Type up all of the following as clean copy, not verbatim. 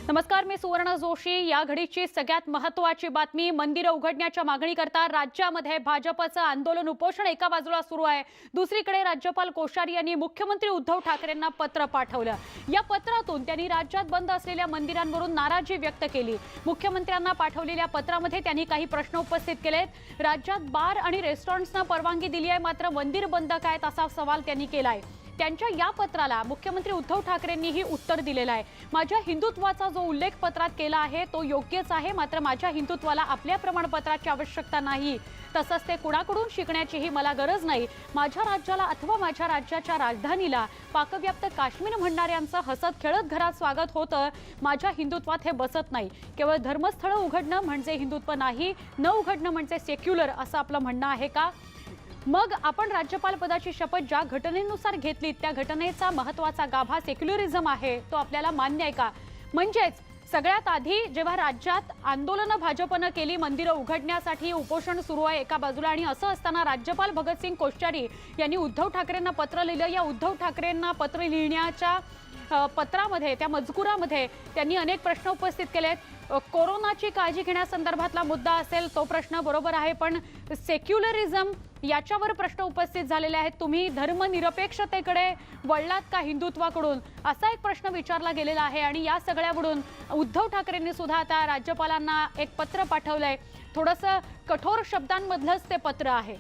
नमस्कार, मी सुवर्ण जोशी। या घडीची सगळ्यात महत्त्वाची बातमी, मंदिरं उघडण्याच्या मागणीकरता राज्यामध्ये भाजपचं आंदोलन उपोषण एका बाजूला सुरू आहे, दुसरीकडे राज्यपाल कोश्यारी यांनी मुख्यमंत्री उद्धव ठाकरेंना पत्र पाठवलं। या पत्रातून त्यांनी राज्यात बंद असलेल्या मंदिरांवरून नाराजी व्यक्त केली। मुख्यमंत्र्यांना पाठवलेल्या पत्रामध्ये त्यांनी काही प्रश्न उपस्थित केलेत। राज्यात बार आणि रेस्टॉरंट्सना परवानगी दिली आहे, मात्र मंदिर बंद काय असा सवाल त्यांनी केलाय। त्यांच्या या पत्राला मुख्यमंत्री उद्धव ठाकरेंनीही उत्तर दिलेलं आहे। माझ्या हिंदुत्वाचा जो उल्लेख पत्रात केला आहे तो योग्यच आहे, मात्र माझ्या हिंदुत्वाला आपल्या प्रमाणपत्राची आवश्यकता नाही, तसंच ते कुणाकडून शिकण्याचीही मला गरज नाही। माझ्या राज्याला अथवा माझ्या राज्याच्या राजधानीला पाकव्याप्त काश्मीर म्हणणाऱ्यांचं हसत खेळत घरात स्वागत होतं। माझ्या हिंदुत्वात हे बसत नाही। केवळ धर्मस्थळ उघडणं म्हणजे हिंदुत्व नाही, न उघडणं म्हणजे सेक्युलर असं आपलं म्हणणं आहे का? मग आपण राज्यपाल पदाची शपथ ज्या घटनेनुसार घेतली त्या घटनेचा महत्त्वाचा गाभा सेक्युलरिझम आहे, तो आपल्याला मान्य आहे का? म्हणजेच सगळ्यात आधी जेव्हा राज्यात आंदोलनं भाजपनं केली, मंदिरं उघडण्यासाठी उपोषण सुरू आहे एका बाजूला, आणि असं असताना राज्यपाल भगतसिंग कोश्यारी यांनी उद्धव ठाकरेंना पत्र लिहिलं। या उद्धव ठाकरेंना पत्र लिहिण्याच्या पत्रामध्ये, त्या मजकुरामध्ये त्यांनी अनेक प्रश्न उपस्थित केलेत। कोरोनाची काळजी घेण्यासंदर्भातला मुद्दा असेल तो प्रश्न बरोबर आहे, पण सेक्युलरिझम याच्यावर प्रश्न उपस्थित झालेले आहेत। तुम्ही धर्मनिरपेक्षतेकडे वळलात का हिंदुत्वाकडून, असा एक प्रश्न विचारला गेलेला आहे। आणि या सगळ्यावरून उद्धव ठाकरेंनी सुद्धा आता राज्यपालांना एक पत्र पाठवलंय। थोडंसं कठोर शब्दांमधलंच ते पत्र आहे।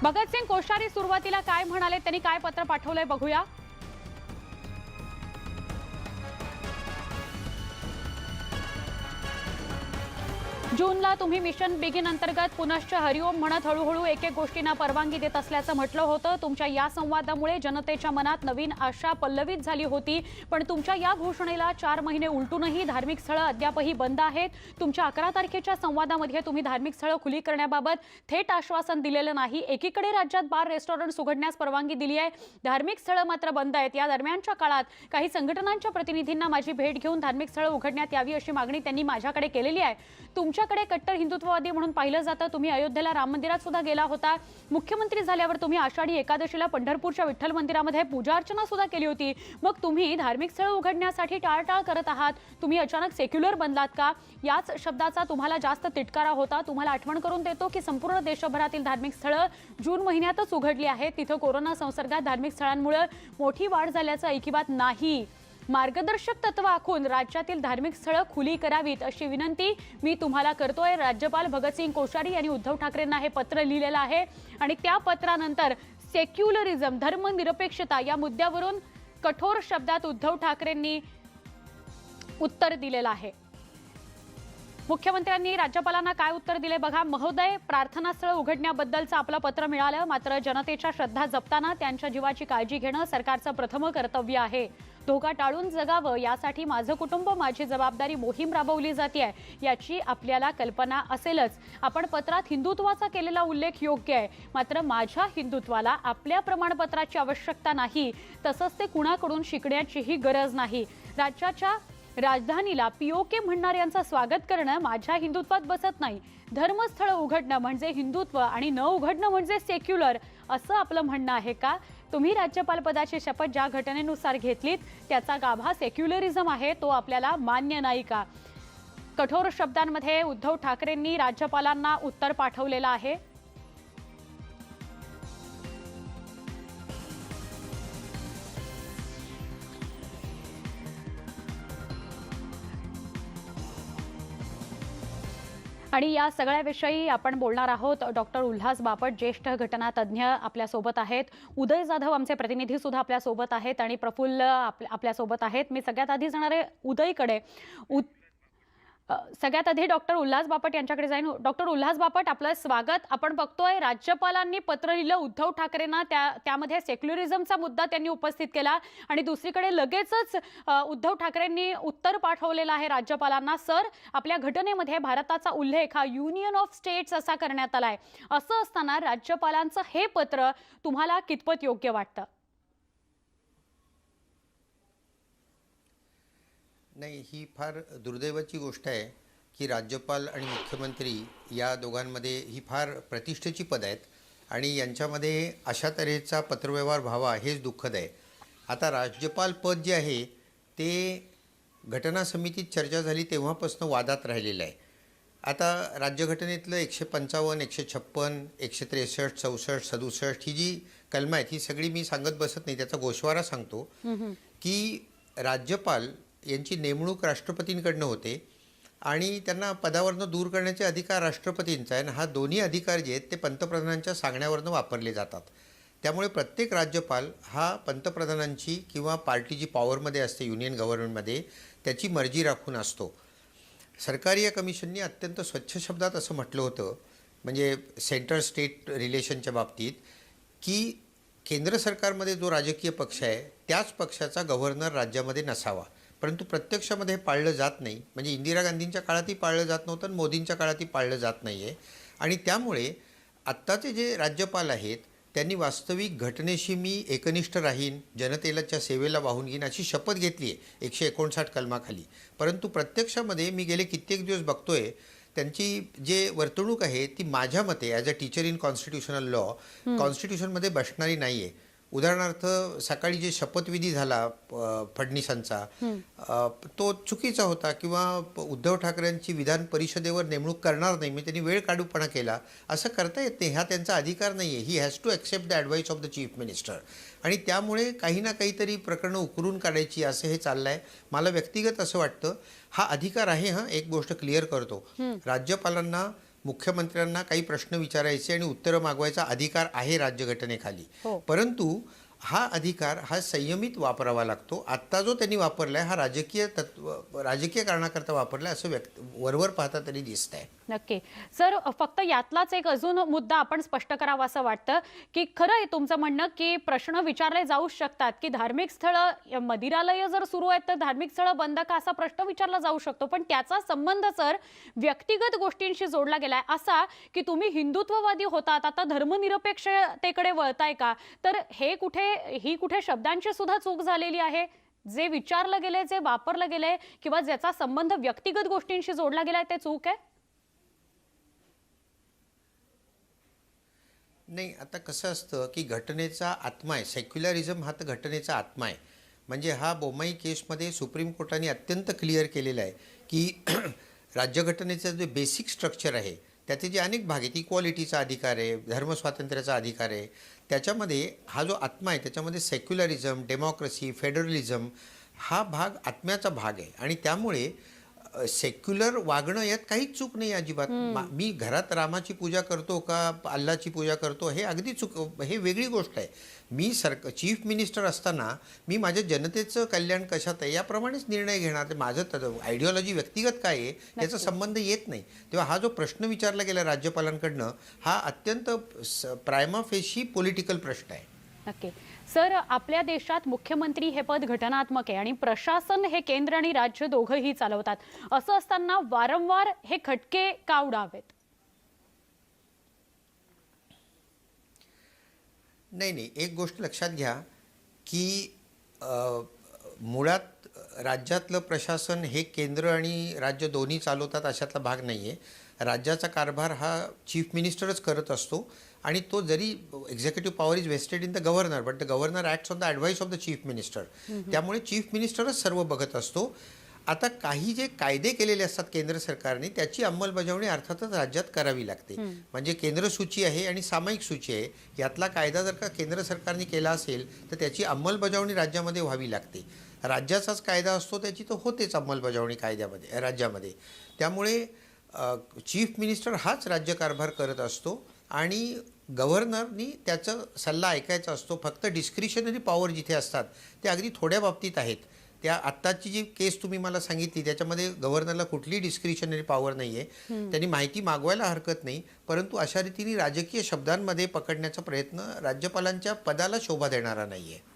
भगतसिंग कोश्यारी सुरुवातीला काय म्हणाले, त्यांनी काय पत्र पाठवलंय बघूया। जूनला तुम्ही मिशन बिगिन अंतर्गत पुनश्च हरिओम म्हणत हळूहळू एक एक गोष्टींना परवानगी देत असल्याचं म्हटलं होतं। तुमच्या या संवादामुळे जनतेच्या मनात नवीन आशा पल्लवित झाली होती, पण तुमच्या या घोषणेला 4 महिने उलटूनही धार्मिक स्थळं अद्यापही बंद आहेत। तुमच्या 11 तारखेच्या संवादामध्ये तुम्ही धार्मिक स्थळं खुली करण्याबाबत थेट आश्वासन दिलेलं नाही। एकीकडे राज्यात बार रेस्टॉरंट्स उघडण्यास परवानगी दिली आहे, धार्मिक स्थळं मात्र बंद आहेत। या दरम्यानच्या काळात काही संघटनांच्या प्रतिनिधींना माझी भेट घेऊन धार्मिक स्थळं उघडण्यात यावी अशी मागणी त्यांनी माझ्याकडे केलेली आहे। तुमच्याकडे कट्टर हिंदुत्ववादी म्हणून पाहिलं जातं। तुम्ही अयोध्येला राम मंदिरात सुद्धा गेला होता। मुख्यमंत्री झाल्यावर तुम्ही आषाढी एकादशीला पंढरपूरच्या विठ्ठल मंदिरामध्ये पूजा अर्चना सुद्धा केली होती। मग तुम्ही धार्मिक स्थळ उघडण्यासाठी टाळाटाळ करत आहात। तुम्ही अचानक सेक्युलर बनलात का? याच शब्दाचा तुम्हाला जास्त तिटकारा होता। तुम्हाला आठवण करून देतो की संपूर्ण देशभरातील धार्मिक स्थळं जून महिन्यातच उघडली आहेत। तिथं कोरोना संसर्गात धार्मिक स्थळांमुळे मोठी वाढ झाल्याचं ऐकिवात नाही। मार्गदर्शक तत्व आखून राज्यातील धार्मिक स्थळं खुली करावीत अशी विनंती मी तुम्हाला करतोय। राज्यपाल भगतसिंग कोश्यारी यांनी उद्धव ठाकरेंना हे पत्र लिहिलेलं आहे, आणि त्या पत्रानंतर सेक्युलरिझम, धर्मनिरपेक्षता या मुद्द्यावरून कठोर शब्दात उद्धव ठाकरेंनी उत्तर दिलेलं आहे। मुख्यमंत्र्यांनी राज्यपालांना काय उत्तर दिले बघा। महोदय, प्रार्थनास्थळ उघडण्याबद्दलचं आपलं पत्र मिळालं, मात्र जनतेच्या श्रद्धा जपताना त्यांच्या जीवाची काळजी घेणं सरकारचं प्रथम कर्तव्य आहे। धोका टाळून जगावं यासाठी माझं कुटुंब, माझी जबाबदारी मोहीम राबवली जाते याची आपल्याला कल्पना असेलच। आपण पत्रात हिंदुत्वाचा केलेला उल्लेख योग्य आहे, मात्र माझ्या हिंदुत्वाला आपल्या प्रमाणपत्राची आवश्यकता नाही, तसंच ते कुणाकडून शिकण्याचीही गरज नाही। राज्याच्या राजधानीला पीओके म्हणणाऱ्यांचं स्वागत करणं माझ्या हिंदुत्वात बसत नाही। धर्मस्थळ उघडणं म्हणजे हिंदुत्व आणि न उघडणं म्हणजे सेक्युलर असं आपलं म्हणणं आहे का? तुम्ही राज्यपाल पदाची शपथ ज्या घटनेनुसार घेतलीत त्याचा गाभा सेक्युलरिझम आहे, तो आपल्याला मान्य नाही का? कठोर शब्दांमध्ये उद्धव ठाकरेंनी राज्यपालांना उत्तर पाठवलेलं आहे। आणि या सगळ्याविषयी आपण बोलणार आहोत। डॉक्टर उल्हास बापट, ज्येष्ठ घटनातज्ञ आपल्यासोबत आहेत। उदय जाधव आमचे प्रतिनिधी सुद्धा आपल्यासोबत आहेत, आणि प्रफुल्ल आपल्यासोबत आहेत। मी सगळ्यात आधी जाणार आहे उदयकडे। सगळ्यात आधी डॉक्टर उल्हास बापट यांच्याकडे जाईन। डॉक्टर उल्हास बापट, आपलं स्वागत। आपण बघतोय राज्यपालांनी पत्र लिहिलं उद्धव ठाकरेंना, त्यामध्ये सेक्युलरिझमचा मुद्दा त्यांनी उपस्थित केला, आणि दुसरीकडे लगेचच उद्धव ठाकरेंनी उत्तर पाठवलेलं आहे राज्यपालांना। सर, आपल्या घटनेमध्ये भारताचा उल्लेख हा युनियन ऑफ स्टेट्स असा करण्यात आलाय। असं असताना राज्यपालांचं हे पत्र तुम्हाला कितपत योग्य वाटतं? नाही, ही फार दुर्दैवाची गोष्ट आहे की राज्यपाल आणि मुख्यमंत्री या दोघांमध्ये ही फार प्रतिष्ठेची पद आहेत आणि यांच्यामध्ये अशा तऱ्हेचा पत्रव्यवहार व्हावा हेच दुःखद आहे। आता राज्यपाल पद जे आहे ते घटना समितीत चर्चा झाली तेव्हापासून वादात राहिलेलं आहे. आता राज्यघटनेतलं 155, 156, 163, 64, 67 ही जी कलमं आहेत ही सगळी मी सांगत बसत नाही, त्याचा गोषवारा सांगतो की राज्यपाल यांची नेमणूक राष्ट्रपतींकडनं होते आणि त्यांना पदावरनं दूर करण्याचे अधिकार राष्ट्रपतींचा आहे आणि हा दोन्ही अधिकार जे आहेत ते पंतप्रधानांच्या सांगण्यावरनं वापरले जातात. त्यामुळे प्रत्येक राज्यपाल हा पंतप्रधानांची किंवा पार्टी जी पॉवरमध्ये असते युनियन गव्हर्नमेंटमध्ये त्याची मर्जी राखून असतो. सरकारी या कमिशननी अत्यंत स्वच्छ शब्दात असं म्हटलं होतं, म्हणजे सेंट्रल स्टेट रिलेशनच्या बाबतीत, की केंद्र सरकारमध्ये जो राजकीय पक्ष आहे त्याच पक्षाचा गव्हर्नर राज्यामध्ये नसावा. परंतु प्रत्यक्षामध्ये हे पाळलं जात नाही. म्हणजे इंदिरा गांधींच्या काळातही पाळलं जात नव्हतं आणि मोदींच्या काळातही पाळलं जात नाही आहे. आणि त्यामुळे आत्ताचे जे राज्यपाल आहेत त्यांनी वास्तविक घटनेशी मी एकनिष्ठ राहीन, जनतेच्या सेवेला वाहून घेईन अशी शपथ घेतली आहे 159 कलमाखाली. परंतु प्रत्यक्षामध्ये मी गेले कित्येक दिवस बघतोय त्यांची जे वर्तणूक आहे ती माझ्या मते as a teacher in constitutional law कॉन्स्टिट्यूशनमध्ये बसणारी नाही आहे. उदाहरणार्थ सकाळी जे शपथविधी झाला फडणवीसांचा तो चुकीचा होता किंवा उद्धव ठाकरेंची विधान परिषदेवर नेमणूक करणार नाही मी त्यांनी वेळ काढूपणा केला असं करता येत नाही. हा त्यांचा अधिकार नाही आहे. He has to accept the advice of the chief minister. आणि त्यामुळे काही ना काहीतरी प्रकरणं उकरून काढायची असं हे चाललं आहे. मला व्यक्तिगत असं वाटतं हा अधिकार आहे. एक गोष्ट क्लिअर करतो, राज्यपालांना मुख्यमंत्र्यांना काही प्रश्न विचारायचे आणि उत्तरं मागवायचा अधिकार आहे राज्यघटनेखाली. परंतु हा अधिकार हा संयमित वापरावा लागतो. आत्ता जो त्यांनी वापरलाय हा राजकीय कारणाकरता वापरलाय असं वरवर पाहता तरी दिसत आहे. नक्की सर, फक्त यातलाच एक अजून मुद्दा आपण स्पष्ट करावा असं वाटतं की खरं आहे तुमचं म्हणणं की प्रश्न विचारले जाऊ शकतात की धार्मिक स्थळं मंदिरालय जर सुरू आहेत तर धार्मिक स्थळं बंद का असा प्रश्न विचारला जाऊ शकतो. पण त्याचा संबंध सर व्यक्तिगत गोष्टींशी जोडला गेलाय असा की तुम्ही हिंदुत्ववादी होतात आता धर्मनिरपेक्षतेकडे वळताय का. तर ही कुठे शब्दांची सुद्धा चूक झालेली आहे. जे विचारलं गेले, जे वापरलं गेलंय किंवा ज्याचा संबंध व्यक्तिगत गोष्टींशी जोडला गेलाय ते चूक आहे. नाही, आता कसं असतं की घटनेचा आत्मा आहे. सेक्युलरिझम हा तर घटनेचा आत्मा आहे. म्हणजे हा बोमाई केसमध्ये सुप्रीम कोर्टाने अत्यंत क्लिअर केलेला आहे की राज्यघटनेचं जे बेसिक स्ट्रक्चर आहे त्याचे जे अनेक भाग आहेत, इक्वॉलिटीचा अधिकार आहे, धर्मस्वातंत्र्याचा अधिकार आहे, त्याच्यामध्ये हा जो आत्मा आहे त्याच्यामध्ये सेक्युलरिझम, डेमोक्रेसी, फेडरलिझम हा भाग आत्म्याचा भाग आहे. आणि त्यामुळे सेक्युलर वागणं यात काहीच चूक नाही अजिबात. मी घरात रामाची पूजा करतो का अल्लाची पूजा करतो हे अगदी हे वेगळी गोष्ट आहे. मी चीफ मिनिस्टर असताना मी माझ्या जनतेचं कल्याण कशात आहे याप्रमाणेच निर्णय घेणार. माझं आयडिओलॉजी व्यक्तिगत काय आहे याचा संबंध येत नाही. तेव्हा हा जो प्रश्न विचारला गेला राज्यपालांकडनं हा अत्यंत प्रायमा फेशी पॉलिटिकल प्रश्न आहे. नक्की सर, आपल्या देशात मुख्यमंत्री हे पद घटनात्मक आहे आणि प्रशासन हे केंद्र आणि राज्य दोघंही चालवतात. असं असताना वारंवार हे खटके का उडावेत. नाही, एक गोष्ट लक्षात घ्या की मुळात राज्यातलं प्रशासन हे केंद्र आणि राज्य दोन्ही चालवतात अशातला भाग नाही आहे. राज्याचा कारभार हा चीफ मिनिस्टरच करत असतो आणि तो जरी executive power is vested in the governor but the governor acts on the advice of the chief minister. त्यामुळे चीफ मिनिस्टरच सर्व बघत असतो. आता काही जे कायदे केलेले असतात केंद्र सरकारने त्याची अंमलबजावणी अर्थातच राज्यात करावी लागते. म्हणजे केंद्र सूची आहे आणि सामायिक सूची आहे. यातला कायदा जर का केंद्र सरकारने केला असेल तर त्याची अंमलबजावणी राज्यामध्ये व्हावी लागते. राज्याचाच कायदा असतो त्याची तर होतेच अंमलबजावणी राज्यामध्ये. त्यामुळे चीफ मिनिस्टर हाच राज्यकारभार करत असतो आणि गव्हर्नरनी त्याचा सल्ला ऐकायचा असतो. फक्त डिस्क्रिशनरी पॉवर जिथे असतात ते अगदी थोड्या बाबतीत आहेत. त्या आत्ताची जी केस तुम्ही मला सांगितली त्याच्यामध्ये गव्हर्नरला कुठली डिस्क्रिशनरी पॉवर नाही आहे. त्यांनी माहिती मागवायला हरकत नाही. परंतु अशा रीतीने राजकीय शब्दांमध्ये पकडण्याचा प्रयत्न राज्यपालांच्या पदाला शोभा देणारा नाही आहे.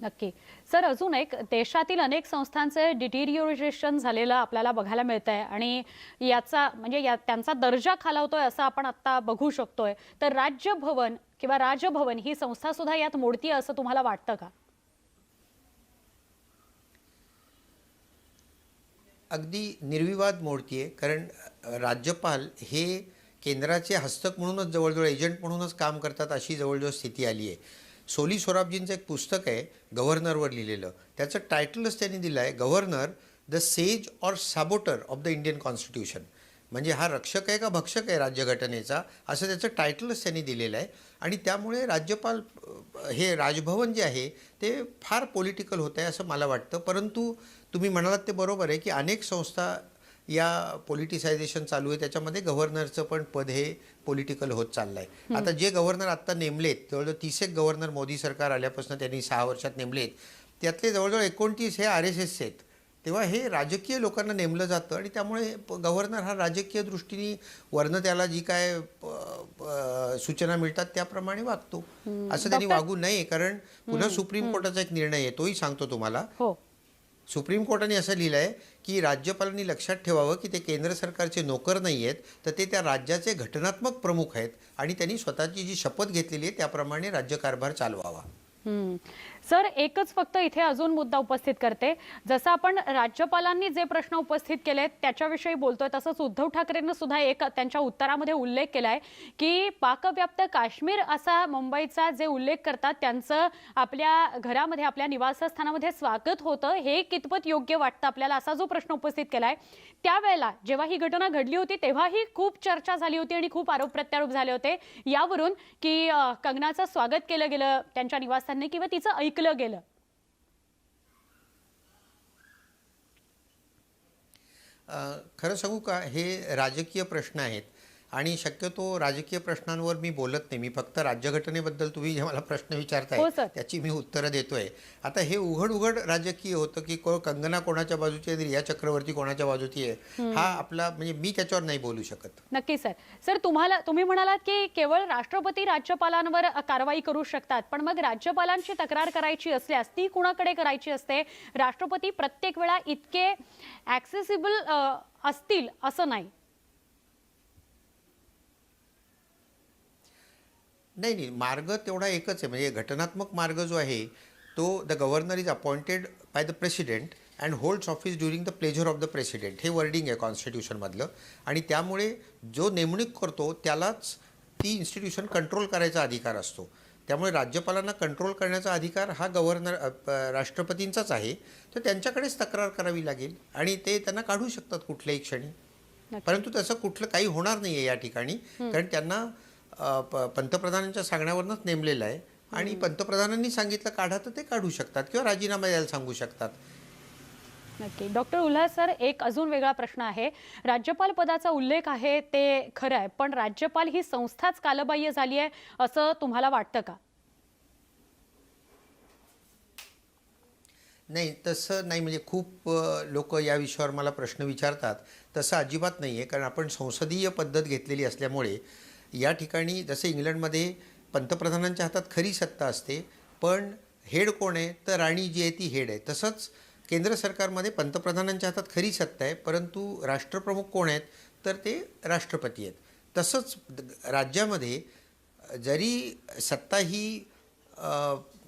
नक्की सर, अजून एक देशातील अनेक संस्थांचे डिटिरिओरेशन झालेलं आपल्याला बघायला मिळतंय आणि याचा म्हणजे त्यांचा दर्जा खालावतोय असं आपण आता बघू शकतोय. तर राज्यभवन किंवा राजभवन ही संस्था सुद्धा यात मोडतीये असं तुम्हाला वाटतं का. अगदी निर्विवाद मोडतीये. कारण राज्यपाल हे केंद्राचे हस्तक म्हणूनच जवळजवळ एजंट म्हणूनच काम करतात अशी जवळजवळ स्थिती आली आहे. सोली सोराबजींचं एक पुस्तक आहे गव्हर्नरवर लिहिलेलं, त्याचं टायटलच त्यांनी दिलं आहे governor the sage or saboteur of the Indian constitution. म्हणजे हा रक्षक आहे का भक्षक आहे राज्यघटनेचा, असं त्याचं टायटलच त्यांनी दिलेलं आहे. आणि त्यामुळे राज्यपाल हे राजभवन जे आहे ते फार पॉलिटिकल होत आहे असं मला वाटतं. परंतु तुम्ही म्हणालात ते बरोबर आहे की अनेक संस्था या पॉलिटिसायझेशन चालू आहे, त्याच्यामध्ये गव्हर्नरचं पण पद हे पॉलिटिकल होत चाललं आहे. आता जे गव्हर्नर आत्ता नेमलेत, जवळजवळ 30 एक गव्हर्नर मोदी सरकार आल्यापासून त्यांनी 6 वर्षात नेमलेत, त्यातले जवळजवळ 29 हे RSSचे आहेत. तेव्हा हे राजकीय लोकांना नेमलं जातं आणि त्यामुळे गव्हर्नर हा राजकीय दृष्टीने वरनं त्याला जी काय सूचना मिळतात त्याप्रमाणे वागतो. असं त्यांनी वागू नये, कारण पुन्हा सुप्रीम कोर्टाचा एक निर्णय आहे, तोही सांगतो तुम्हाला. हो. सुप्रीम कोर्टाने असं लिहिलं आहे की राज्यपालांनी लक्षात ठेवावं की ते केंद्र सरकारचे नोकर नाही आहेत, तर ते त्या राज्याचे घटनात्मक प्रमुख आहेत आणि त्यांनी स्वतःची जी शपथ घेतलेली आहे त्याप्रमाणे राज्यकारभार चालवावा. सर, एकच फक्त इथे अजून मुद्दा उपस्थित करते. जसं आपण राज्यपालांनी जे प्रश्न उपस्थित केलेत त्याच्याविषयी बोलतोय, तसंच उद्धव ठाकरेंनी सुद्धा एक त्यांच्या उत्तरामध्ये उल्लेख केलाय की पाकव्याप्त काश्मीर असा मुंबईचा जे उल्लेख करतात त्यांचं आपल्या घरामध्ये, आपल्या निवासस्थानामध्ये स्वागत होतं, हे कितपत योग्य वाटतं आपल्याला, असा जो प्रश्न उपस्थित केलाय. त्यावेळेला जेव्हा ही घटना घडली होती तेव्हाही खूप चर्चा झाली होती आणि खूप आरोप प्रत्यारोप झाले होते यावरून की कंगनाचं स्वागत केलं गेलं त्यांच्या निवासस्थानी किंवा तिचं ऐकलं गेलं. खरं सांगू का, हे राजकीय प्रश्न आहेत आणि शक्यतो राजकीय प्रश्नांवर मी बोलत नाही. मी फक्त राज्यघटनेबद्दल तुम्ही जे मला प्रश्न हो विचारताय सर. त्याची मी उत्तरं देतोय. आता हे उघड राजकीय होतं की कंगना कोणाच्या बाजूची आहे, रिया चक्रवर्ती कोणाच्या बाजूची आहे, हा आपला म्हणजे मी त्याच्यावर नाही बोलू शकत. नक्की सर. सर, तुम्ही म्हणालात की केवळ राष्ट्रपती राज्यपालांवर कारवाई करू शकतात, पण मग राज्यपालांची तक्रार करायची असल्यास ती कुणाकडे करायची असते? राष्ट्रपती प्रत्येक वेळा इतके ऍक्सेसिबल असतील असं नाही. नाही, मार्ग तेवढा एकच आहे. म्हणजे घटनात्मक मार्ग जो आहे तो the governor is appointed by the president and holds office during the pleasure of the president, हे वर्डिंग आहे कॉन्स्टिट्यूशनमधलं. आणि त्यामुळे जो नेमणूक करतो त्यालाच ती इन्स्टिट्यूशन कंट्रोल करायचा अधिकार असतो. त्यामुळे राज्यपालांना कंट्रोल करण्याचा अधिकार हा राष्ट्रपतींचाच आहे. तर त्यांच्याकडेच तक्रार करावी लागेल आणि ते त्यांना काढू शकतात कुठल्याही क्षणी. परंतु तसं कुठलं काही होणार नाही आहे या ठिकाणी, कारण त्यांना पंतप्रधानांच्या सांगण्यावरूनच नेमलेलं आहे आणि पंतप्रधानांनी सांगितलं काढा तर ते काढू शकतात किंवा राजीनामा द्यायला सांगू शकतात. नक्की. डॉक्टर उल्हास सर, एक अजून वेगळा प्रश्न आहे. राज्यपाल पदाचा उल्लेख आहे ते खरं आहे, पण राज्यपाल ही संस्थाच कालबाह्य झाली आहे असं तुम्हाला वाटतं का? नाही, तसं नाही. म्हणजे खूप लोक या विषयावर मला प्रश्न विचारतात. तसं अजिबात नाही आहे, कारण आपण संसदीय पद्धत घेतलेली असल्यामुळे या ठिकाणी जसं इंग्लंडमध्ये पंतप्रधानांच्या हातात खरी सत्ता असते, पण हेड कोण आहे तर राणी जी आहे ती हेड आहे. तसंच केंद्र सरकारमध्ये पंतप्रधानांच्या हातात खरी सत्ता आहे, परंतु राष्ट्रप्रमुख कोण आहेत तर ते राष्ट्रपती आहेत. तसंच राज्यामध्ये जरी सत्ता ही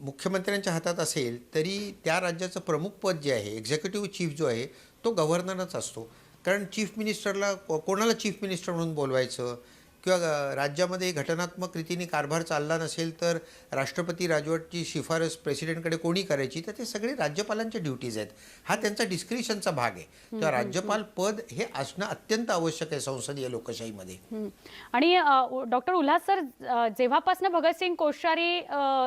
मुख्यमंत्र्यांच्या हातात असेल तरी त्या राज्याचं प्रमुख पद जे आहे, एक्झिक्युटिव्ह चीफ जो आहे तो गव्हर्नरच असतो. कारण चीफ मिनिस्टरला कोणाला चीफ मिनिस्टर म्हणून बोलवायचं किंवा राज्यामध्ये घटनात्मक रीतीने कारभार चालला नसेल तर राष्ट्रपती राजवटची शिफारस प्रेसिडेंटकडे कोणी करायची, तर ते सगळे राज्यपालांच्या ड्युटीज आहेत. हा त्यांचा डिस्क्रिशनचा भाग आहे. तर राज्यपाल पद हे असणं अत्यंत आवश्यक आहे संसदीय लोकशाहीमध्ये. आणि डॉक्टर उल्हास सर, जेव्हापासून भगतसिंग कोश्यारी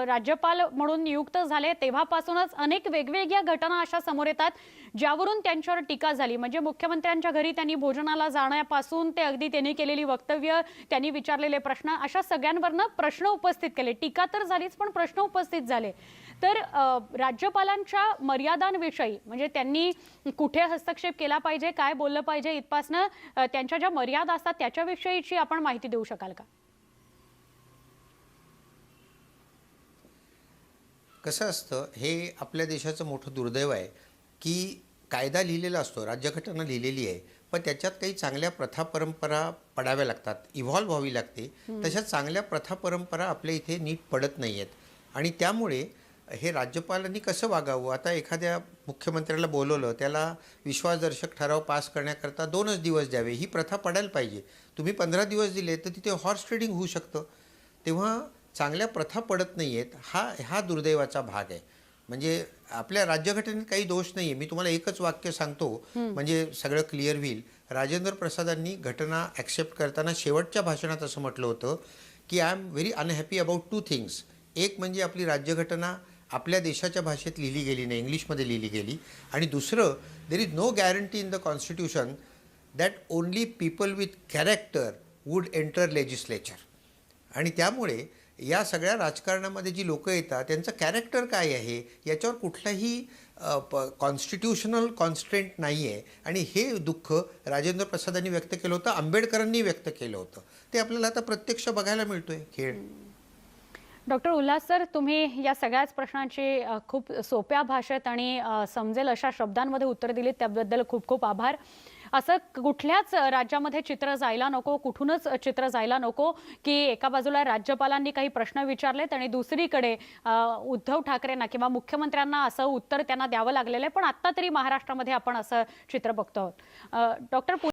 राज्यपाल म्हणून नियुक्त झाले तेव्हापासूनच अनेक वेगवेगळ्या घटना अशा समोर येतात ज्यावरून त्यांच्यावर टीका झाली. म्हणजे मुख्यमंत्र्यांच्या घरी त्यांनी भोजनाला जाण्यापासून ते अगदी त्यांनी केलेली वक्तव्य, त्यांनी विचारलेले प्रश्न, अशा सगळ्यांवरनं प्रश्न उपस्थित केले. टीका तर झालीच, पण प्रश्न उपस्थित झाले. तर राज्यपालांच्या मर्यादांविषयी, म्हणजे त्यांनी कुठे हस्तक्षेप केला पाहिजे, काय बोललं पाहिजे, इथपासनं त्यांच्या ज्या मर्यादा असतात त्याच्याविषयीची आपण माहिती देऊ शकाल का? कसं असतं, हे आपल्या देशाचं मोठं दुर्दैव आहे की कायदा लिहिलेला असतो, राज्यघटना लिहिलेली आहे, पण त्याच्यात काही चांगल्या प्रथा परंपरा पडाव्या लागतात, इव्हॉल्व्ह व्हावी लागते. तशा चांगल्या प्रथा परंपरा आपल्या इथे नीट पडत नाही आहेत आणि त्यामुळे हे राज्यपालांनी कसं वागावं. आता एखाद्या मुख्यमंत्र्याला बोलवलं, त्याला विश्वासदर्शक ठराव पास करण्याकरता 2च दिवस द्यावे, ही प्रथा पडायला पाहिजे. तुम्ही 15 दिवस दिले तर तिथे हॉर्स ट्रेडिंग होऊ शकतं. तेव्हा चांगल्या प्रथा पडत नाही आहेत हा दुर्दैवाचा भाग आहे. म्हणजे आपल्या राज्यघटनेत काही दोष नाही आहे. मी तुम्हाला एकच वाक्य सांगतो म्हणजे सगळं क्लिअर होईल. राजेंद्र प्रसादांनी घटना ॲक्सेप्ट करताना शेवटच्या भाषणात असं म्हटलं होतं की I am very unhappy about 2 things. एक म्हणजे आपली राज्यघटना आपल्या देशाच्या भाषेत लिहिली गेली नाही, इंग्लिशमध्ये लिहिली गेली. आणि दुसरं, there is no guarantee in the constitution that only people with character would enter legislature. आणि त्यामुळे या सगळ्या राजकारणामध्ये जी लोकं येतात त्यांचं कॅरेक्टर काय आहे याच्यावर कुठलाही कॉन्स्टिट्यूशनल कॉन्स्ट्रेंट नाही आहे. आणि हे दुःख राजेंद्र प्रसादांनी व्यक्त केलं होतं, आंबेडकरांनी व्यक्त केलं होतं. ते आपल्याला आता प्रत्यक्ष बघायला मिळतोय खेळ. डॉक्टर उल्हास सर, तुम्ही या सगळ्याच प्रश्नांची खूप सोप्या भाषेत आणि समजेल अशा शब्दांमध्ये उत्तर दिलीत, त्याबद्दल खूप खूप आभार. असं कुठल्याच राज्यामध्ये चित्र जायला नको, कुठूनच चित्र जायला नको की एका बाजूला राज्यपालांनी काही प्रश्न विचारलेत आणि दुसरीकडे उद्धव ठाकरेंना किंवा मुख्यमंत्र्यांना असं उत्तर त्यांना द्यावं लागलेलं आहे. पण आत्ता तरी महाराष्ट्रामध्ये आपण असं चित्र बघतो आहोत. डॉक्टर